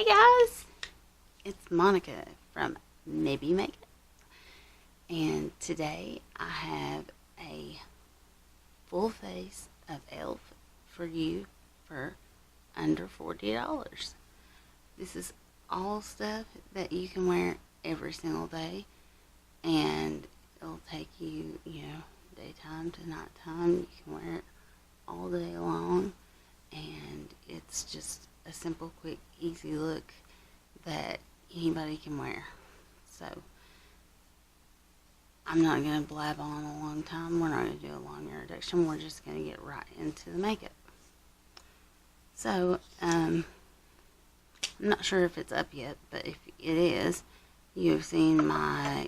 Hey guys, it's Monica from Maybe Make It, and today I have a full face of e.l.f. for you for under $40. This is all stuff that you can wear every single day, and it'll take you, daytime to nighttime. You can wear it all day long, and it's just a simple, quick, easy look that anybody can wear. So I'm not going to blab on a long time. We're not going to do a long introduction. We're just going to get right into the makeup. So I'm not sure if it's up yet, but if it is, you've seen my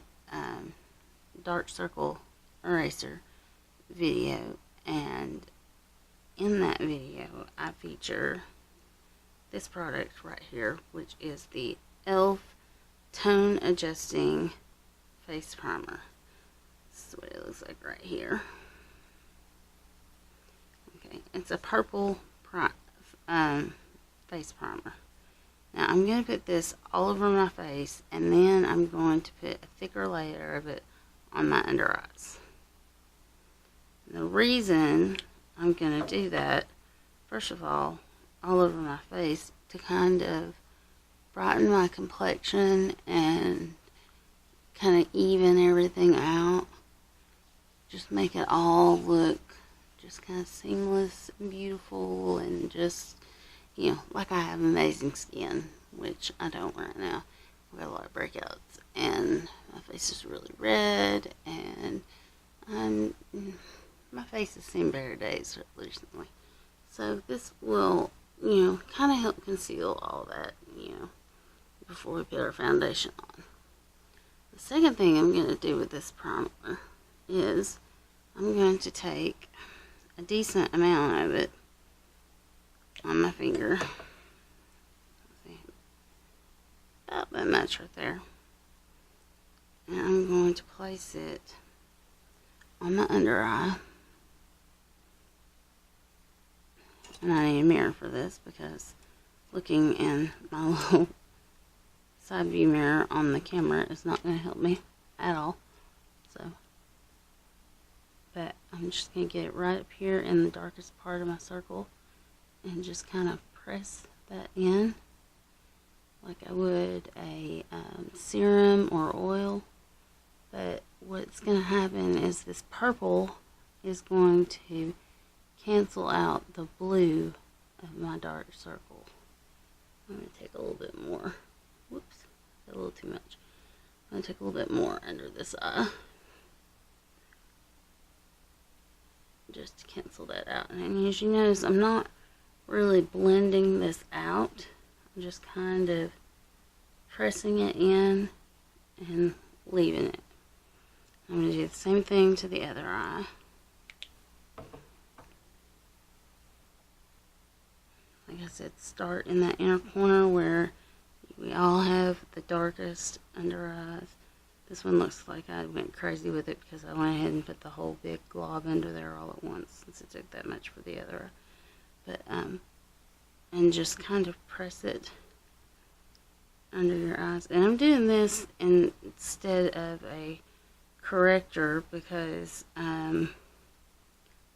dark circle eraser video, and in that video I feature this product right here, which is the e.l.f. Tone Adjusting Face Primer. This is what it looks like right here. Okay, it's a purple face primer. Now I'm going to put this all over my face, and then I'm going to put a thicker layer of it on my under eyes. The reason I'm going to do that, first of all over my face, to kind of brighten my complexion and kind of even everything out. Just make it all look just kind of seamless and beautiful, and just, like I have amazing skin, which I don't right now. I've got a lot of breakouts, and my face is really red, and my face has seen better days recently. So this will, kind of help conceal all that, before we put our foundation on. The second thing I'm going to do with this primer is I'm going to take a decent amount of it on my finger. See, about that much right there. And I'm going to place it on my under eye. And I need a mirror for this, because looking in my little side view mirror on the camera is not going to help me at all. But I'm just going to get it right up here in the darkest part of my circle, and just kind of press that in like I would a serum or oil. But what's going to happen is this purple is going to cancel out the blue of my dark circle. I'm going to take a little bit more. Whoops, a little too much. I'm going to take a little bit more under this eye, just to cancel that out. And as you notice, I'm not really blending this out. I'm just kind of pressing it in and leaving it. I'm going to do the same thing to the other eye. Like I said, start in that inner corner where we all have the darkest under eyes. This one looks like I went crazy with it, because I went ahead and put the whole big glob under there all at once, since it took that much for the other eye. But and just kind of press it under your eyes. And I'm doing this instead of a corrector, because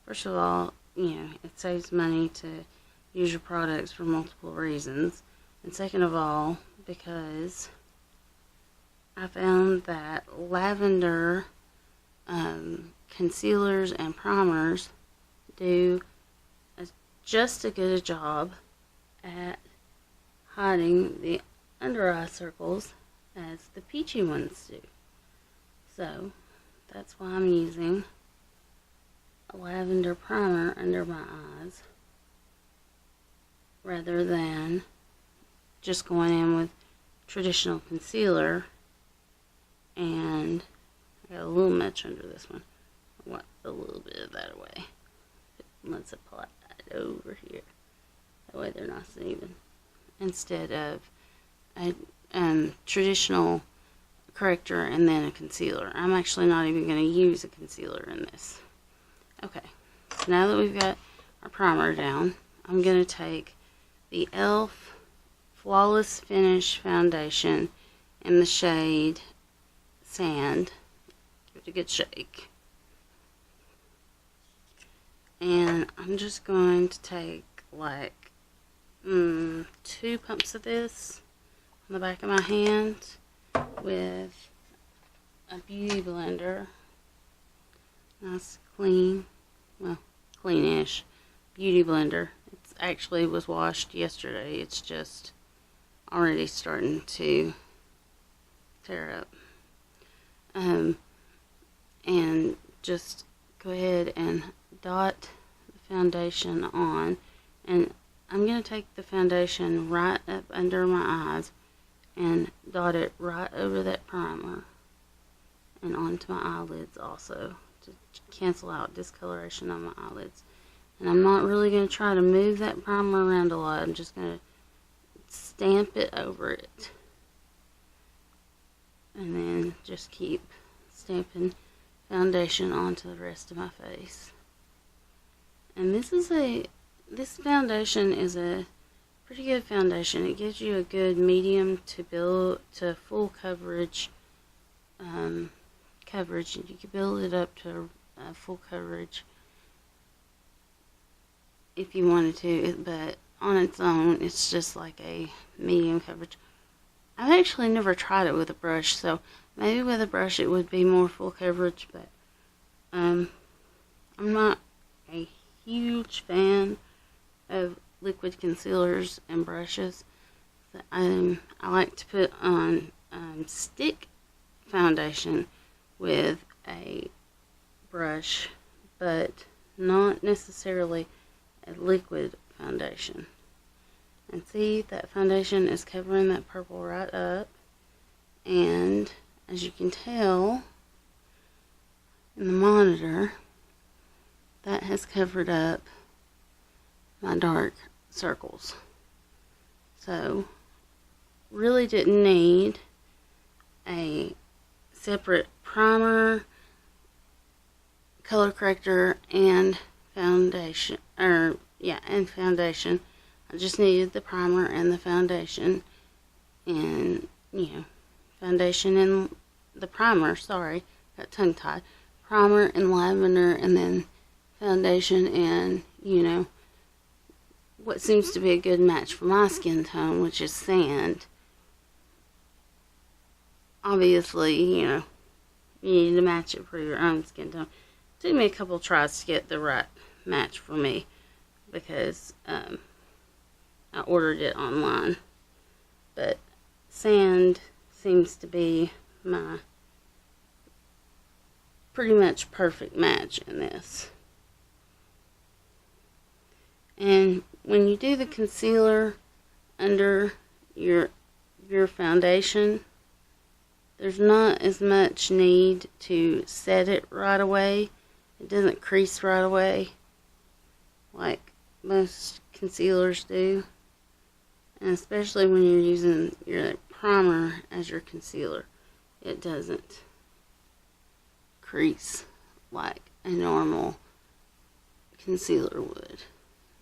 first of all, it saves money to use your products for multiple reasons, and second of all, because I found that lavender concealers and primers do just as good a job at hiding the under eye circles as the peachy ones do. So that's why I'm using a lavender primer under my eyes, rather than just going in with traditional concealer. And I got a little much under this one. I want a little bit of that away. Let's apply it over here. That way they're nice and even. Instead of a traditional corrector and then a concealer. I'm actually not even going to use a concealer in this. Okay, so now that we've got our primer down, I'm going to take the e.l.f. Flawless Finish Foundation in the shade Sand. Give it a good shake. And I'm just going to take like 2 pumps of this on the back of my hand with a beauty blender. Nice, clean, well, cleanish beauty blender. It actually was washed yesterday. It's just already starting to tear up. And just go ahead and dot the foundation on, and I'm going to take the foundation right up under my eyes and dot it right over that primer and onto my eyelids also to cancel out discoloration on my eyelids. And I'm not really going to try to move that primer around a lot. I'm just going to stamp it over it and then just keep stamping foundation onto the rest of my face. And this foundation is a pretty good foundation. It gives you a good medium to build to full coverage. Coverage, and you can build it up to full coverage if you wanted to, but on its own, it's just like a medium coverage. I've actually never tried it with a brush, so maybe with a brush it would be more full coverage, but I'm not a huge fan of liquid concealers and brushes. I like to put on stick foundation with a brush, but not necessarily a liquid foundation. And see, that foundation is covering that purple right up, and as you can tell in the monitor, that has covered up my dark circles. So really didn't need a separate primer, color corrector, and foundation, and foundation. I just needed the primer and the foundation, and foundation and the primer, sorry, got tongue tied, primer and lavender, and then foundation and what seems to be a good match for my skin tone, which is sand. Obviously, you need to match it for your own skin tone. It took me a couple tries to get the right match for me, because I ordered it online. But sand seems to be my pretty much perfect match in this. And when you do the concealer under your foundation, there's not as much need to set it right away. It doesn't crease right away like most concealers do. And especially when you're using your primer as your concealer, it doesn't crease like a normal concealer would.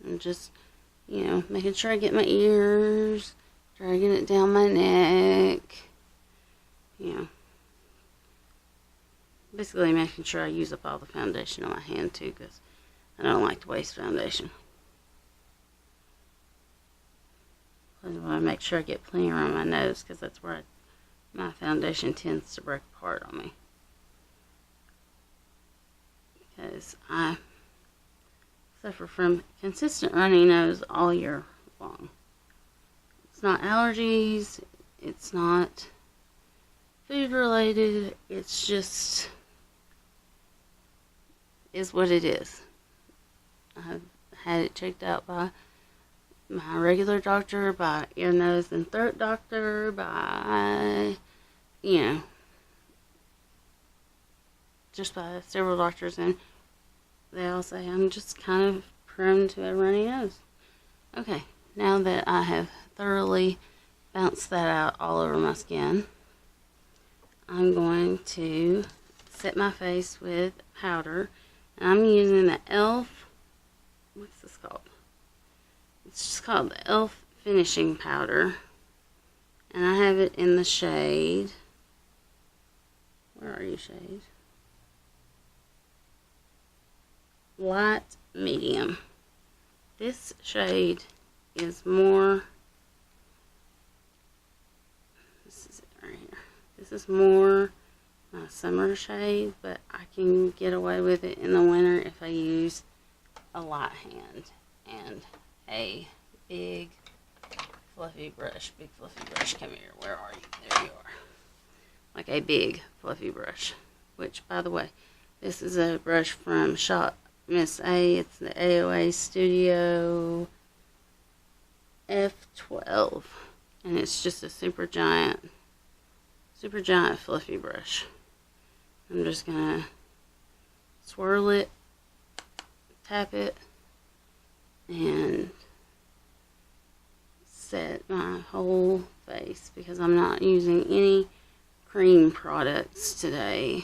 And just, making sure I get my ears, dragging it down my neck, basically making sure I use up all the foundation on my hand too, because I don't like to waste foundation. I want to make sure I get plenty around my nose, because that's where my foundation tends to break apart on me. Because I suffer from consistent runny nose all year long. It's not allergies, it's not food related, it's just is what it is. I've had it checked out by my regular doctor, by ear, nose, and throat doctor, by, just by several doctors, and they all say I'm just kind of prone to a runny nose. Okay, now that I have thoroughly bounced that out all over my skin, I'm going to set my face with powder, and I'm using the e.l.f. What's this called? It's just called the e.l.f. finishing powder. And I have it in the shade, where are you, shade? Light medium. This shade is more, this is it right here. This is more my summer shade, but I can get away with it in the winter if I use a light hand and a big fluffy brush. Big fluffy brush, come here. Where are you? There you are. Like a big fluffy brush. Which, by the way, this is a brush from Shop Miss A. It's the AOA Studio F12. And it's just a super giant fluffy brush. I'm just gonna swirl it, tap it, and set my whole face because I'm not using any cream products today.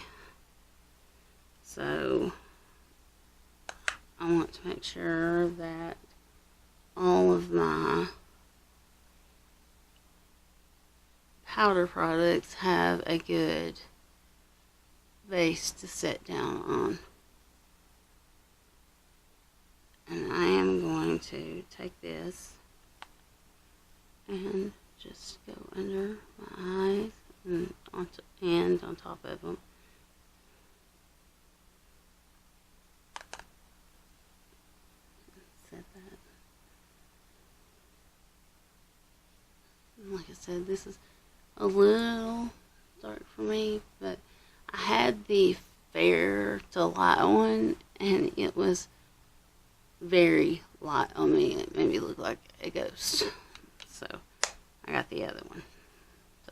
So I want to make sure that all of my powder products have a good base to set down on. And I am going to take this and just go under my eyes and on top of them. Set that. And like I said, this is a little dark for me, but I had the fair to light one and it was very light on me. It made me look like a ghost. So I got the other one. So,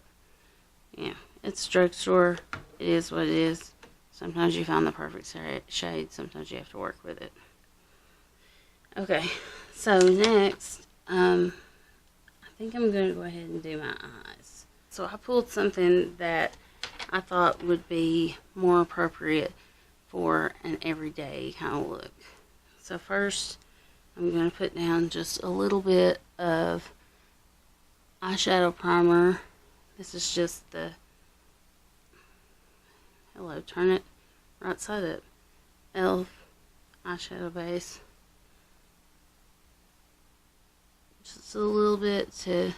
yeah, it's drugstore. It is what it is. Sometimes you find the perfect shade. Sometimes you have to work with it. Okay, so next, I think I'm going to go ahead and do my eyes. So I pulled something that I thought would be more appropriate for an everyday kind of look. So first, I'm going to put down just a little bit of eyeshadow primer. This is just the, hello, turn it right side up, e.l.f. eyeshadow base. Just a little bit to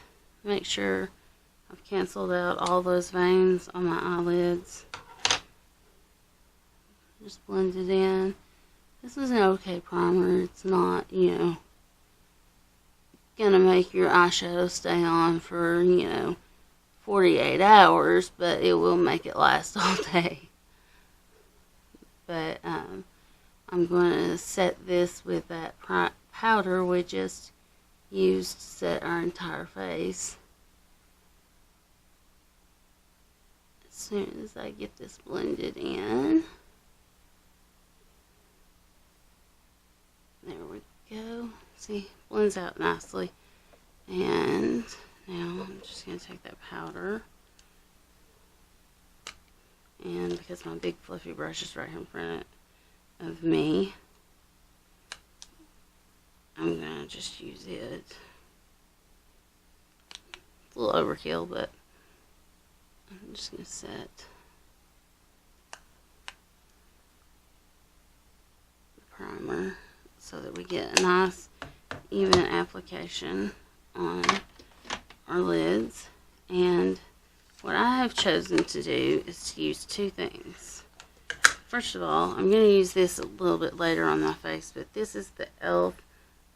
make sure I've canceled out all those veins on my eyelids. Just blend it in. This is an okay primer. It's not, you know, gonna make your eyeshadow stay on for, 48 hours, but it will make it last all day. But I'm going to set this with that powder we just used to set our entire face. As soon as I get this blended in. There we go. See, blends out nicely. And now I'm just going to take that powder. And because my big fluffy brush is right here in front of me, I'm going to just use it. It's a little overkill, but I'm just going to set the primer so that we get a nice even application on our lids. And what I have chosen to do is to use two things. First of all, I'm going to use this a little bit later on my face, but this is the e.l.f.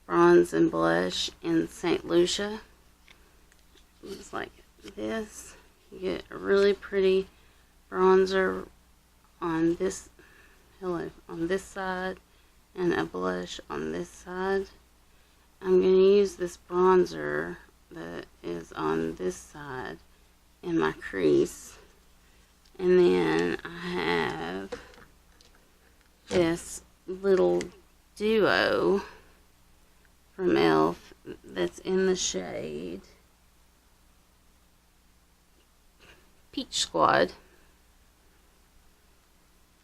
Bronze and Blush in St. Lucia. It looks like this. You get a really pretty bronzer on this, on this side, and a blush on this side. I'm going to use this bronzer that is on this side in my crease. And then I have this little duo from e.l.f. that's in the shade Peach Squad.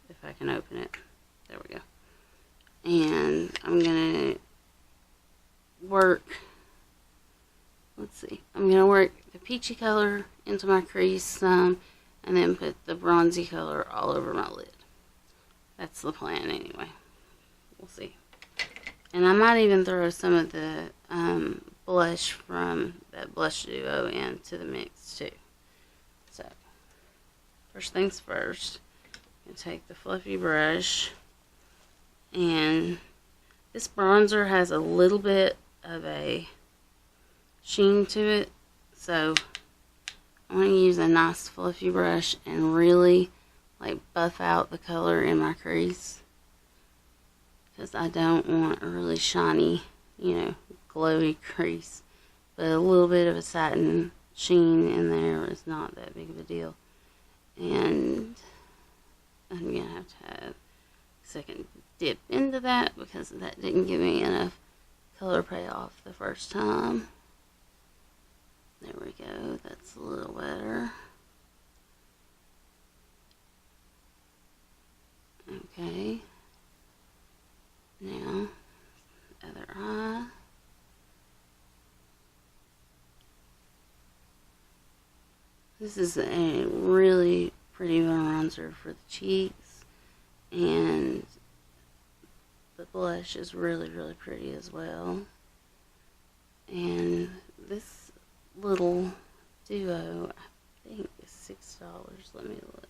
If I can open it. There we go. And I'm going to work, let's see, I'm going to work the peachy color into my crease some, and then put the bronzy color all over my lid. That's the plan anyway. We'll see. And I might even throw some of the blush from that blush duo into the mix too. So, first things first, I'm going to take the fluffy brush, and this bronzer has a little bit of a sheen to it, so I want to use a nice fluffy brush and really like buff out the color in my crease, because I don't want a really shiny, you know, glowy crease, but a little bit of a satin sheen in there is not that big of a deal. And I'm gonna have to have a second dip into that because that didn't give me enough color payoff the first time. There we go, that's a little better. Okay, now other eye. This is a really pretty bronzer for the cheeks, and the blush is really, really pretty as well. And this little duo, I think, is $6. Let me look.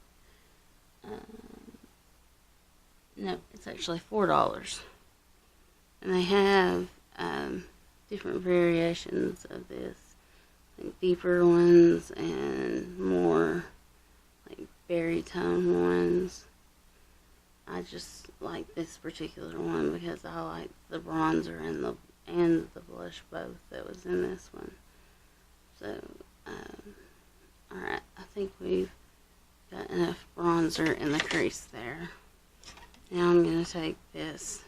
No, it's actually $4. And they have different variations of this. I think deeper ones and more like berry tone ones. I just like this particular one because I like the bronzer and the blush both that was in this one. So, alright, I think we've got enough bronzer in the crease there. Now I'm going to take this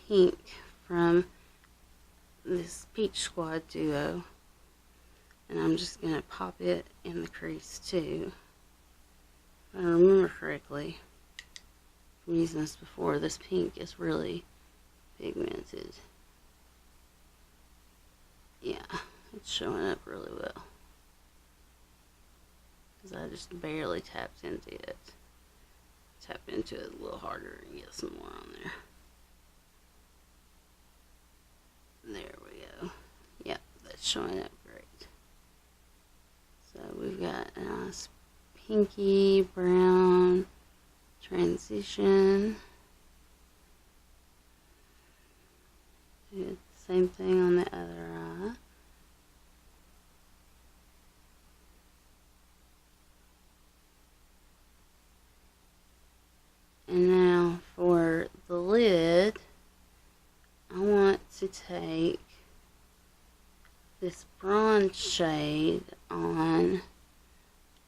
pink from this Peach Squad duo, and I'm just going to pop it in the crease too. If I remember correctly from using this before, this pink is really pigmented. Yeah, it's showing up really well, because I just barely tapped into it. Tap into it a little harder and get some more on there. There we go. Yep, that's showing up great. So we've got a nice pinky brown transition. Do the same thing on the other eye. And now for the lid, I want to take this bronze shade on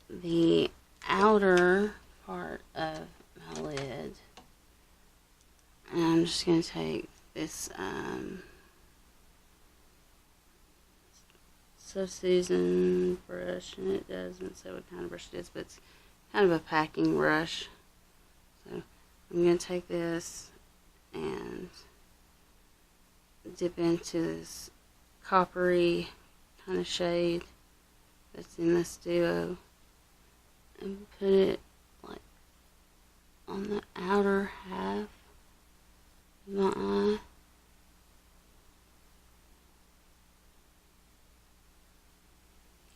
the outer part of my lid. And I'm just going to take this So Susan brush, and it doesn't say what kind of brush it is, but it's kind of a packing brush. So I'm going to take this and dip into this coppery kind of shade that's in this duo and put it like on the outer half of my eye.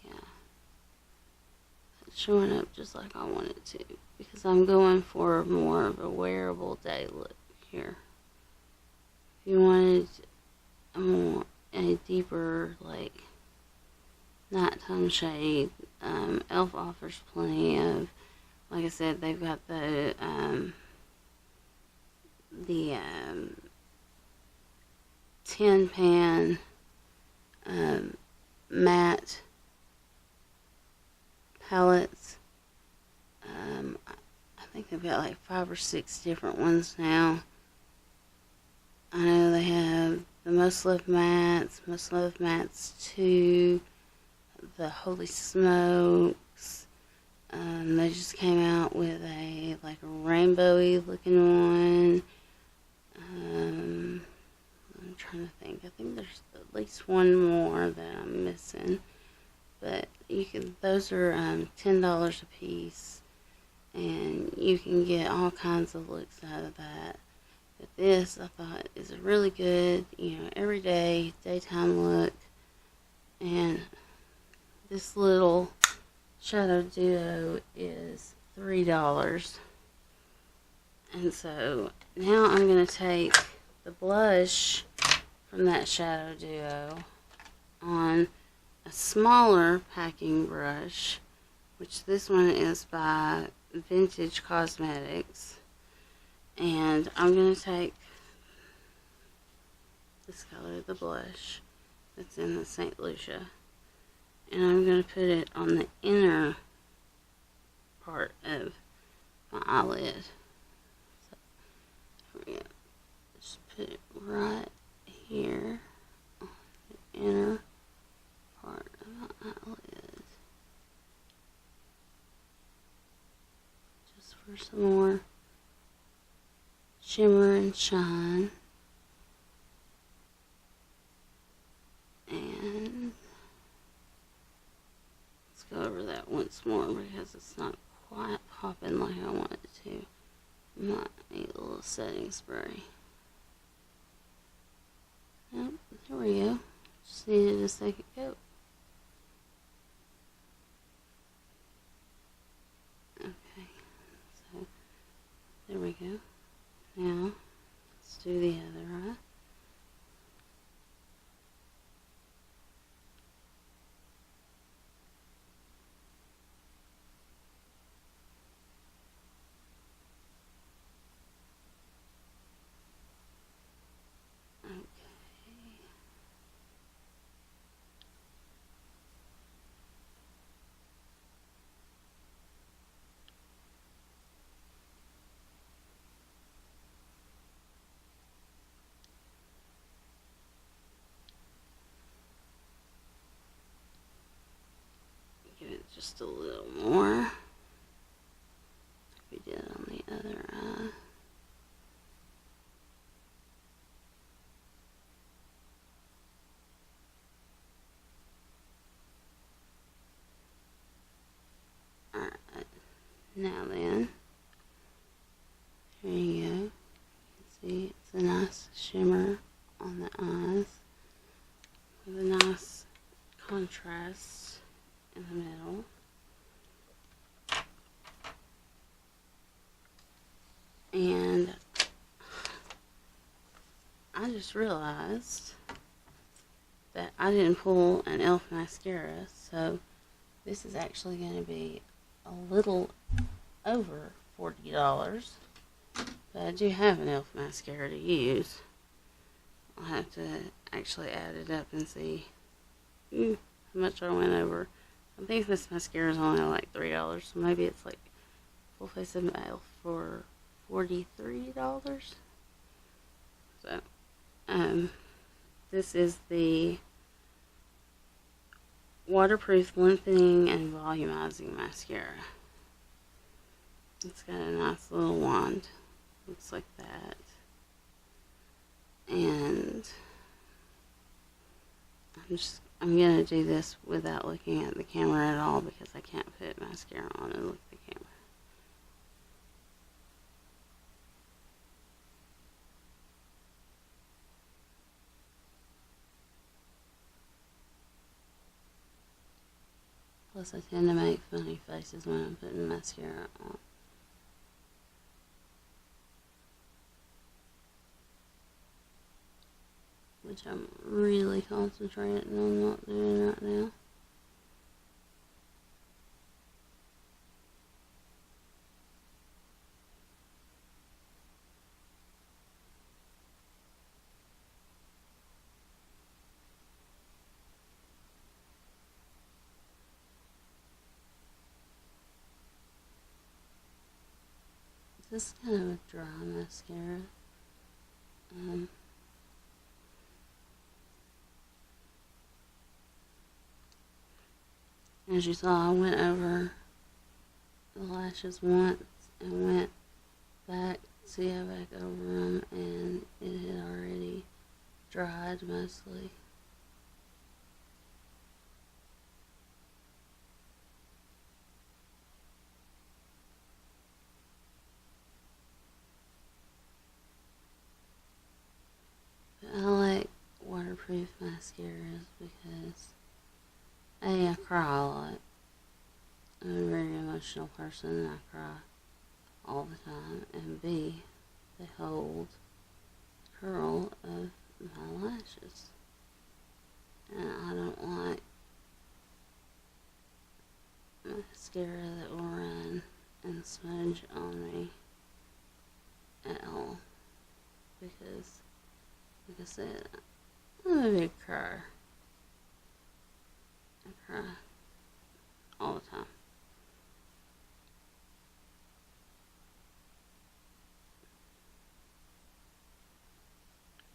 Yeah, it's showing up just like I want it to, because I'm going for more of a wearable day look here. If you wanted a deeper, like, nighttime shade, e.l.f. offers plenty of, like I said, they've got the tin pan matte palettes. I think they've got like 5 or 6 different ones now. I know they have the Most Loved Mattes 2, the Holy Smokes. They just came out with a like a rainbowy looking one. I'm trying to think. I think there's at least one more that I'm missing. those are $10 a piece, and you can get all kinds of looks out of that. But this, I thought, is a really good, everyday daytime look. And this little shadow duo is $3. And so now I'm going to take the blush from that shadow duo on a smaller packing brush, which this one is by Vintage Cosmetics. And I'm going to take this color, the blush, that's in the St. Lucia, and I'm going to put it on the inner part of my eyelid. So, here we go. Just put it right here on the inner part of my eyelid. Just for some more shimmer and shine. And let's go over that once more because it's not quite popping like I want it to. Might need a little setting spray. Yep, there we go. Just needed a second coat. Okay, so there we go. Now, let's do the other eye. Give it just a little more, like we did on the other eye. Alright, now then, here you go. You can see it's a nice shimmer on the eyes with a nice contrast in the middle. And I just realized that I didn't pull an e.l.f. mascara, so this is actually going to be a little over $40, but I do have an e.l.f. mascara to use. I'll have to actually add it up and see how much I went over. I think this mascara is only like $3, so maybe it's like full face of e.l.f. for $43. So, this is the waterproof lengthening and volumizing mascara. It's got a nice little wand, looks like that, and I'm gonna do this without looking at the camera at all because I can't put mascara on and look at the camera. Plus I tend to make funny faces when I'm putting mascara on. Which I'm really concentrating on not doing right now. This is kind of a dry mascara. As you saw, I went over the lashes once and went back, back over them, and it had already dried mostly. with mascaras because A, I cry a lot. I'm a very emotional person and I cry all the time. And B, they hold the curl of my lashes. And I don't like mascara that will run and smudge on me at all. Because, like I said, I'm a big crier. I cry all the time.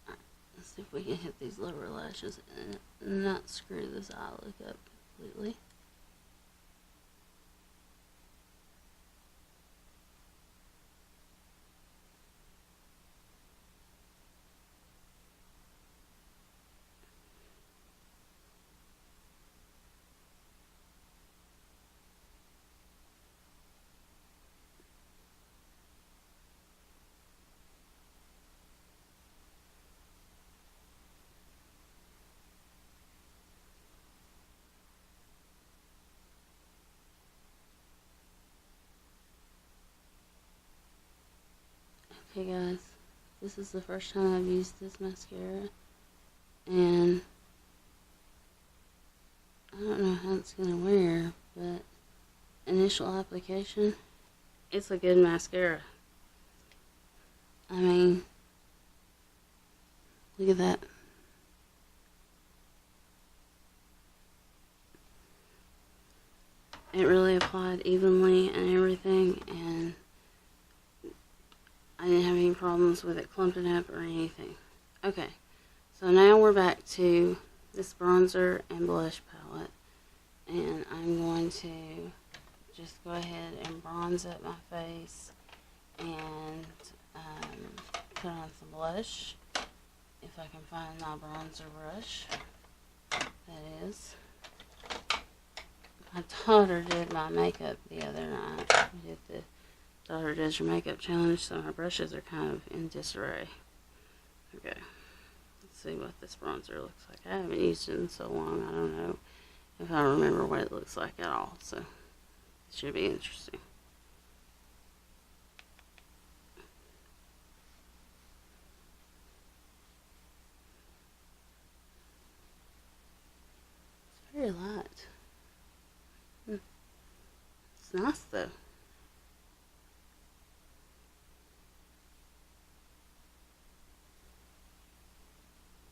Alright, let's see if we can hit these lower lashes and not screw this eye look up completely. Okay guys, this is the first time I've used this mascara, and I don't know how it's going to wear, but initial application, it's a good mascara. I mean, look at that. It really applied evenly and everything, and I didn't have any problems with it clumping up or anything. Okay, so now we're back to this bronzer and blush palette, and I'm going to just go ahead and bronze up my face and put on some blush, if I can find my bronzer brush, that is. My daughter did my makeup the other night. We did the Daughter Does Your Makeup challenge, so my brushes are kind of in disarray. Okay, let's see what this bronzer looks like. I haven't used it in so long, I don't know if I remember what it looks like at all, so it should be interesting. It's very light. It's nice though.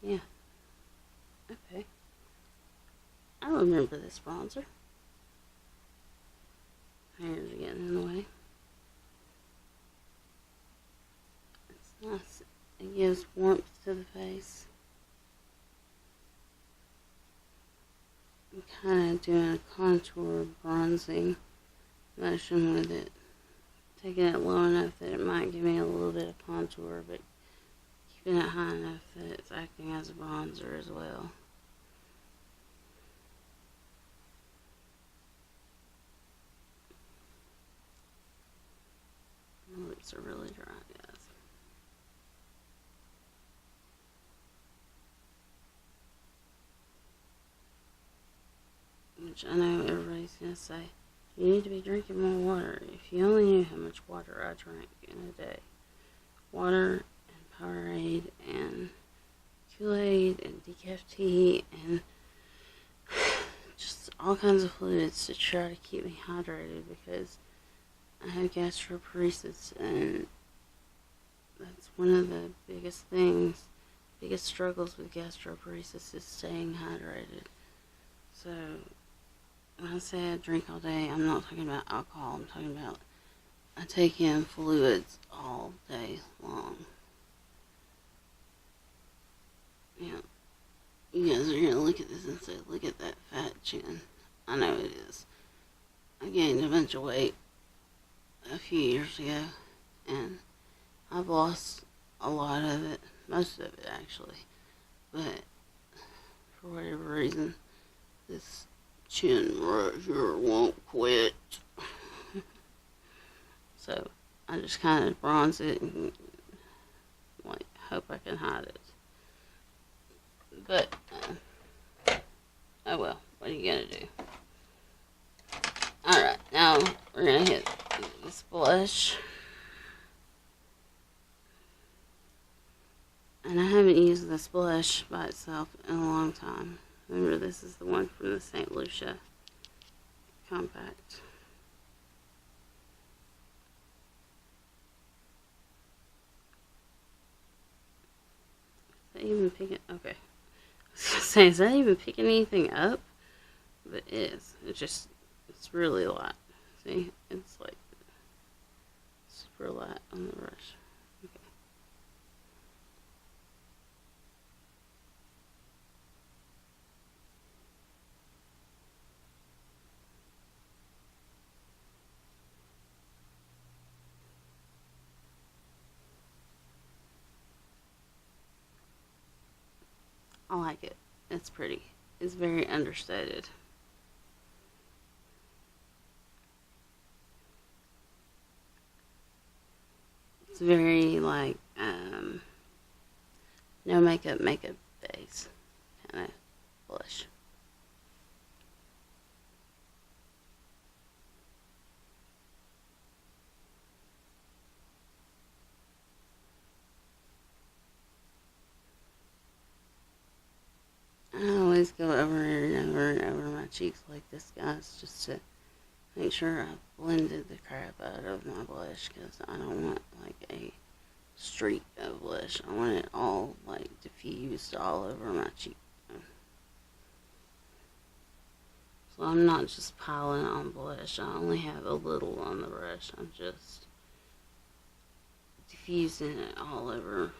Yeah. Okay. I remember this bronzer. Hairs are getting in the way. It's nice. It gives warmth to the face. I'm kind of doing a contour bronzing motion with it. Taking it low enough that it might give me a little bit of contour, but keeping it high enough that it's acting as a bronzer as well. My lips are really dry, guys. Which I know everybody's going to say, you need to be drinking more water. If you only knew how much water I drank in a day. Water and Powerade and Kool-Aid and decaf tea and just all kinds of fluids to try to keep me hydrated, because I have gastroparesis, and that's one of the biggest things, biggest struggles with gastroparesis is staying hydrated. So when I say I drink all day, I'm not talking about alcohol. I'm talking about I take in fluids all day long. Yeah, you guys are going to look at this and say, look at that fat chin. I know it is. I gained a bunch of weight a few years ago, and I've lost a lot of it, most of it actually, but for whatever reason, this chin right here won't quit. So I just kind of bronze it and like hope I can hide it. But What are you gonna do? Alright, now we're gonna hit this blush. And I haven't used this blush by itself in a long time. Remember, this is the one from the St. Lucia Compact. Is that even picking? Okay. I was gonna say, is that even picking anything up? But it is. It's really light. See? It's like super light on the brush. Okay. I like it. It's pretty. It's very understated. It's very like no makeup base kind of blush. I always go over and over and over my cheeks like this, guys, just to make sure I blended the crap out of my blush, because I don't want like a streak of blush. I want it all like diffused all over my cheekbone. So I'm not just piling on blush. I only have a little on the brush. I'm just diffusing it all over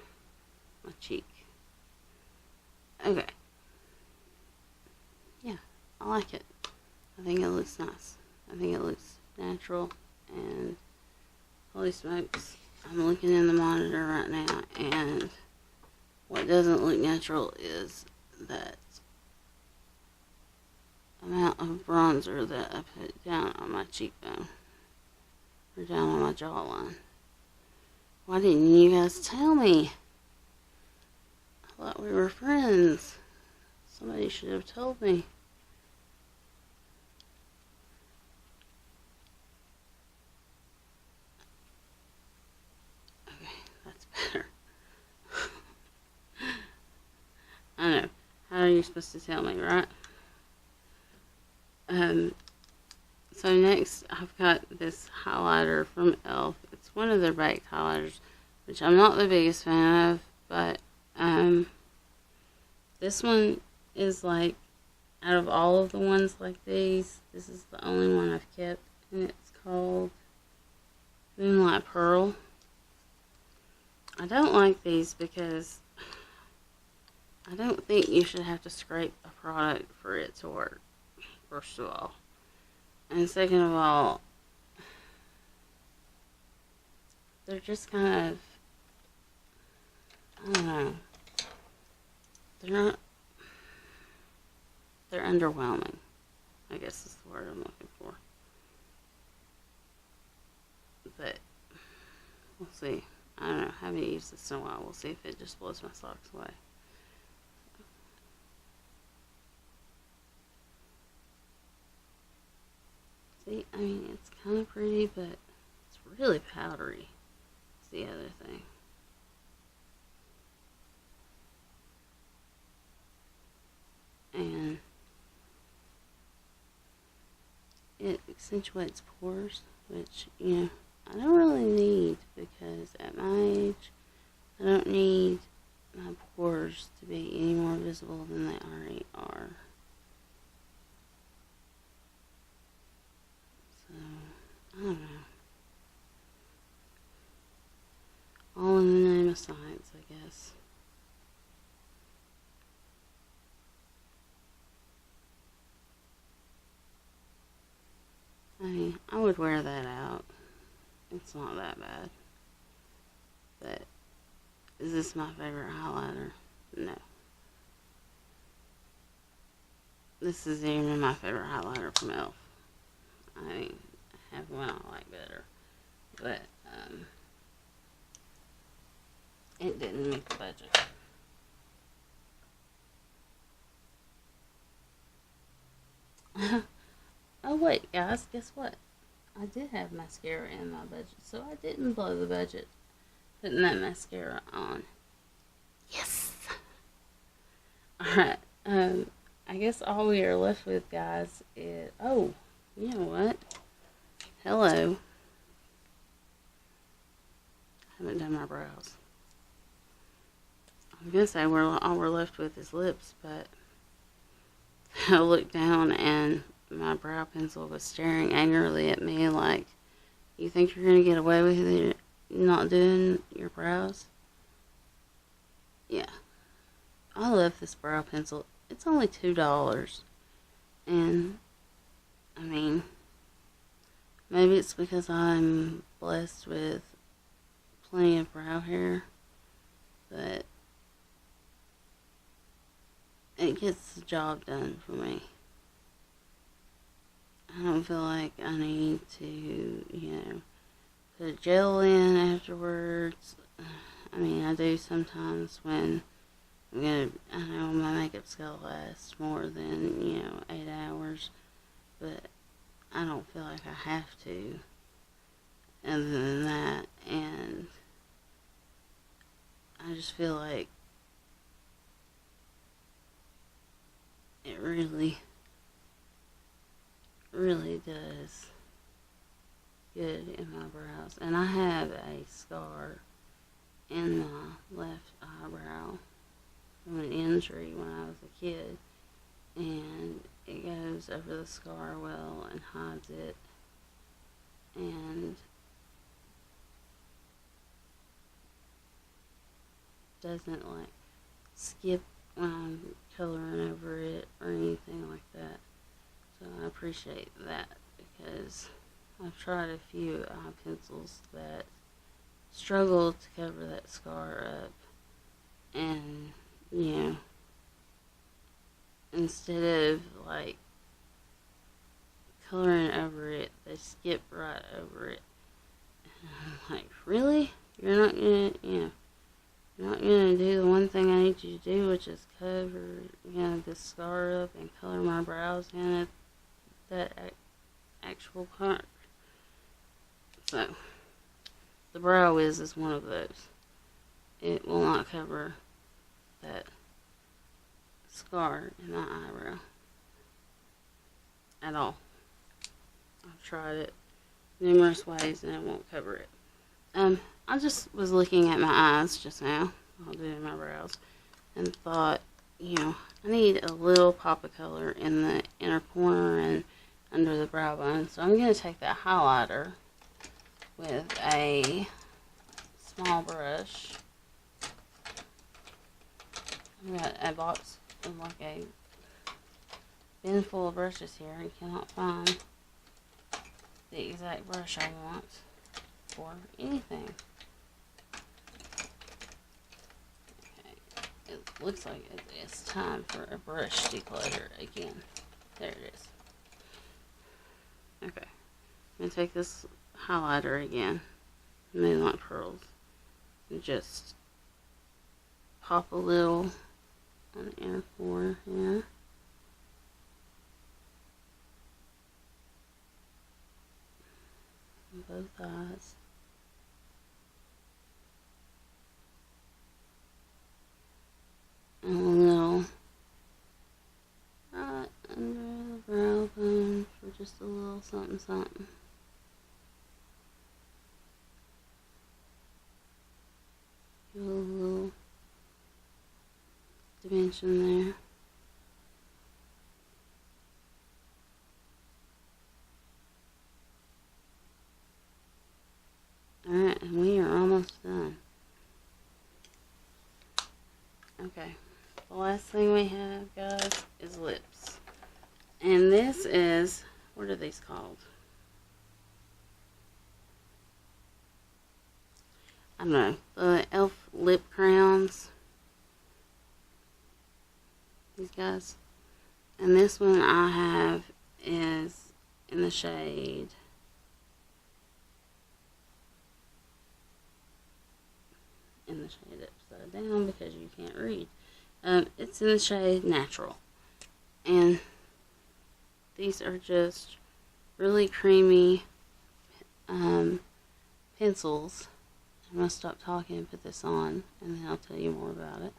my cheek. Okay. Yeah, I like it. I think it looks nice. I think it looks natural, and holy smokes, I'm looking in the monitor right now, and what doesn't look natural is that amount of bronzer that I put down on my cheekbone, or down on my jawline. Why didn't you guys tell me? I thought we were friends. Somebody should have told me. Okay, that's better. I know. How are you supposed to tell me, right? So next I've got this highlighter from e.l.f. It's one of their baked highlighters, which I'm not the biggest fan of, but this one is like, out of all of the ones like these, this is the only one I've kept, and it's called Moonlight Pearl. I don't like these because I don't think you should have to scrape a product for it to work, first of all. And second of all, they're just kind of, I don't know, they're underwhelming, I guess is the word I'm looking for. But we'll see. I don't know, I haven't used this in a while. We'll see if it just blows my socks away. See, I mean, it's kind of pretty, but it's really powdery. That's the other thing. And it accentuates pores, which, you know, I don't really need, because at my age, I don't need my pores to be any more visible than they already are. So, I don't know. All in the name of science, I guess. I mean, I would wear that out. It's not that bad. But is this my favorite highlighter? No. This is even my favorite highlighter from e.l.f. I mean, I have one I like better. But, it didn't make the budget. guys, guess what? I did have mascara in my budget, so I didn't blow the budget putting that mascara on. Yes! Alright, I guess all we are left with, guys, is... Oh, you know what? Hello. I haven't done my brows. I was going to say all we're left with is lips, but I looked down and my brow pencil was staring angrily at me like, you think you're going to get away with it not doing your brows? Yeah. I love this brow pencil. It's only $2. And, I mean, maybe it's because I'm blessed with plenty of brow hair, but it gets the job done for me. I don't feel like I need to, put gel in afterwards. I mean, I do sometimes when I know my makeup's gonna last more than, 8 hours, but I don't feel like I have to other than that, and I just feel like it really, really does good in my brows. And I have a scar in my left eyebrow from an injury when I was a kid, and it goes over the scar well and hides it, and doesn't like skip when I'm coloring over it or anything like that. So I appreciate that, because I've tried a few eye pencils that struggle to cover that scar up, and instead of like coloring over it, they skip right over it. And I'm like, really? You're not gonna, you're not gonna do the one thing I need you to do, which is cover, this scar up and color my brows in at that actual part. So, the Brow Wiz is one of those. It will not cover that scar in my eyebrow at all. I've tried it numerous ways and it won't cover it. I just was looking at my eyes just now while doing my brows and thought, I need a little pop of color in the inner corner and under the brow bone. So I'm going to take that highlighter with a small brush. I've got a box of like a bin full of brushes here and cannot find the exact brush I want for anything. Okay, it looks like it's time for a brush declutter again. There it is. Okay, I'm going to take this highlighter again, Moonlight Pearls, and just pop a little on the inner corner here. On both eyes. And a little right under the brow bone for just a little something something. Give a little dimension there. Alright, and we are almost done. Okay, the last thing we have, guys, is lips. And this is, what are these called? I don't know, the e.l.f. lip crowns. These guys. And this one I have is in the shade upside down because you can't read. It's in the shade Natural. And these are just really creamy pencils. I'm going to stop talking and put this on, and then I'll tell you more about it.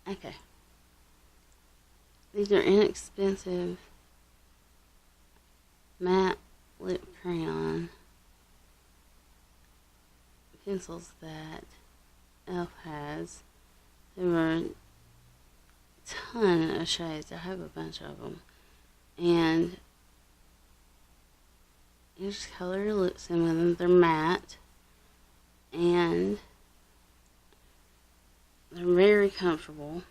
Okay. These are inexpensive matte lip crayon pencils that e.l.f. has. There are a ton of shades. I have a bunch of them. And you just color your lips in with them. They're matte. And they're very comfortable.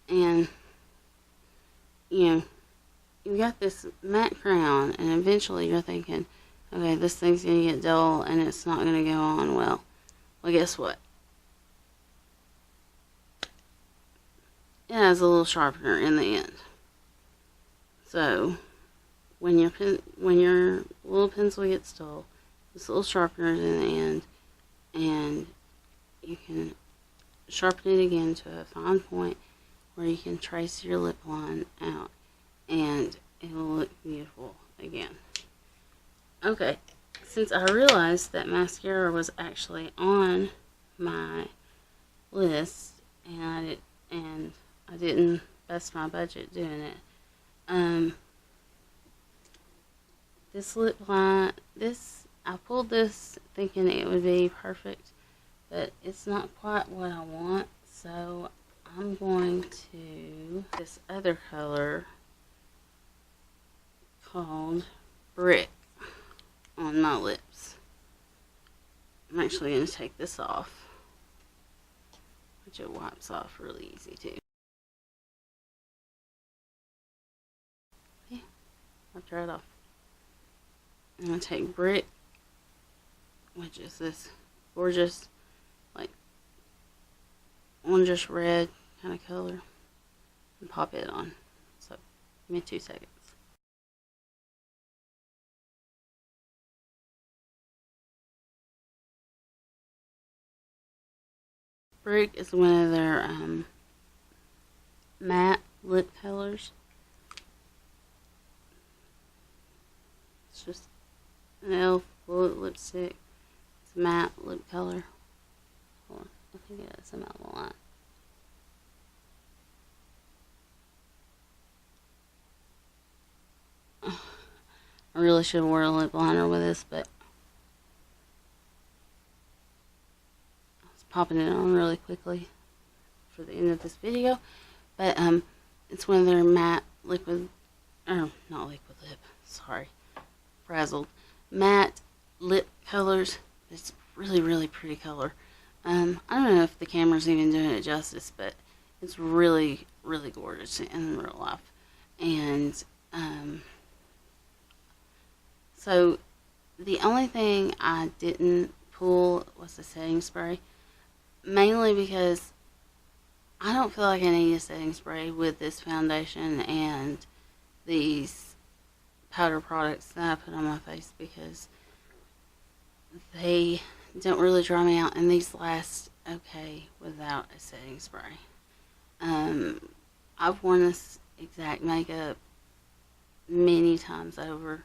And, you know, you've got this matte crayon, and eventually you're thinking, okay, this thing's going to get dull, and it's not going to go on well. Well, guess what? It has a little sharpener in the end. So, when your little pencil gets dull, this little sharpener is in the end, and you can sharpen it again to a fine point where you can trace your lip line out, and it will look beautiful again. Okay, since I realized that mascara was actually on my list, and I didn't bust my budget doing it, this lip line, I pulled this thinking it would be perfect, but it's not quite what I want, so I'm going to this other color called Brick on my lips. I'm actually going to take this off, which it wipes off really easy too. Okay, I'll try it off. I'm going to take Brick, which is this gorgeous, like, orangish red kind of color, and pop it on. So, give me 2 seconds. Brick is one of their matte lip colors. It's just an e.l.f. bullet lipstick. It's a matte lip color. Hold on, I think it has some out of the line. I really should have worn a lip liner with this, but I was popping it on really quickly for the end of this video. But it's one of their matte liquid, or not liquid lip, sorry, frazzled matte lip colors. It's really, really pretty color. I don't know if the camera's even doing it justice, but it's really, really gorgeous in real life. And so the only thing I didn't pull was the setting spray, mainly because I don't feel like I need a setting spray with this foundation and these powder products that I put on my face, because they don't really dry me out, and these last okay without a setting spray. I've worn this exact makeup many times over,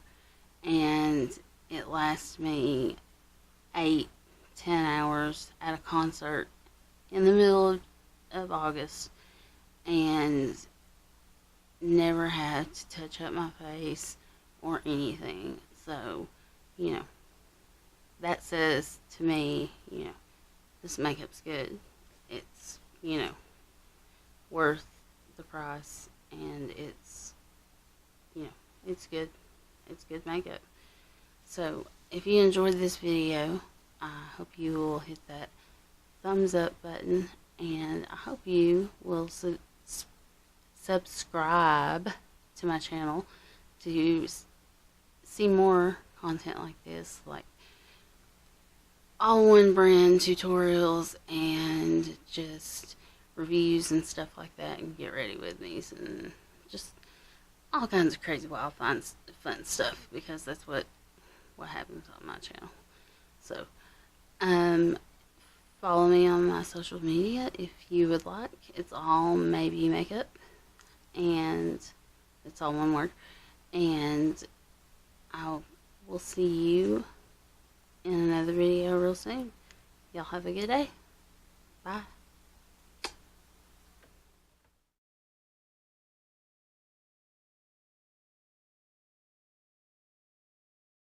and it lasts me 8-10 hours at a concert in the middle of August, and never had to touch up my face or anything. So, you know, that says to me, you know, this makeup's good. It's, you know, worth the price, and it's, you know, it's good. It's good makeup. So if you enjoyed this video, I hope you will hit that thumbs up button, and I hope you will subscribe to my channel to see more content like this, like all-in brand tutorials and just reviews and stuff like that, and get ready with me and just all kinds of crazy wild fun stuff, because that's what happens on my channel. So follow me on my social media if you would like. It's all maybe makeup, and it's all one word. And I will see you in another video real soon. Y'all have a good day. Bye.